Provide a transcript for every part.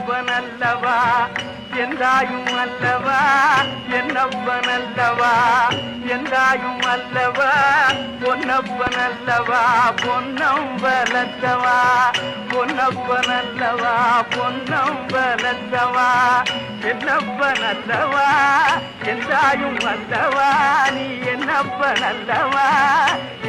என்னப்பனல்லவா எந்தாயும் அல்லவா என்னப்பனல்லவா எந்தாயும் அல்லவா பொன்னப்பனல்லவா பொன்னம்பலத்தவா பொன்னப்பனல்லவா பொன்னம்பலத்தவா என்னப்பனல்லவா எந்தாயும் அல்லவா நீ என்னப்பனல்லவா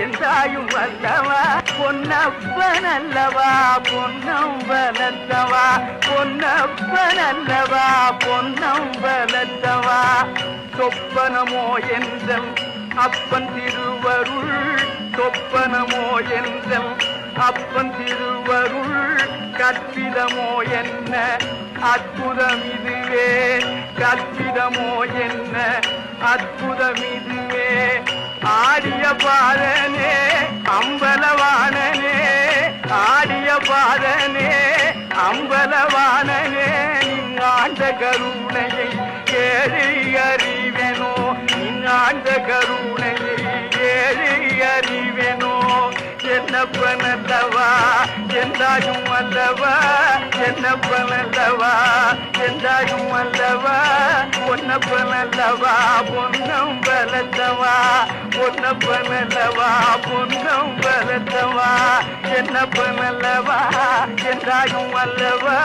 எந்தாயும் அல்லவா பொன்னப்பனல்லவா பொன்னம்பலத்தவா பொன்னப்பனல்லவா பொன்னம்பலத்தவா சொப்பனமோ என்றல் அப்பன் திருவருள் சொப்பனமோ என்றல் அப்பன் திருவருள் கற்பிதமோ என்ன அற்புதம் இதுவே கற்பிதமோ என்ன அற்புதம் இதுவே ஆடிய பாதனே அம்பலவானனே ஆடிய பாதனே அம்பலவானனே நீங்காண்ட கருணையை ஏறி அறிவேனோ நீங்காண்ட கருணையை ஏறி அறிவேனோ என்னப்பனல்லவா எந்தாயும் அல்லவா என்னப்பனல்லவா எந்தாயும் அல்லவா பொன்னப்பனல்லவா பொன்னம்பலத்தவா பொன்னப்பனல்லவா பொன்னம்பலத்தவா என்னப்பனல்லவா எந்தாயும் அல்லவா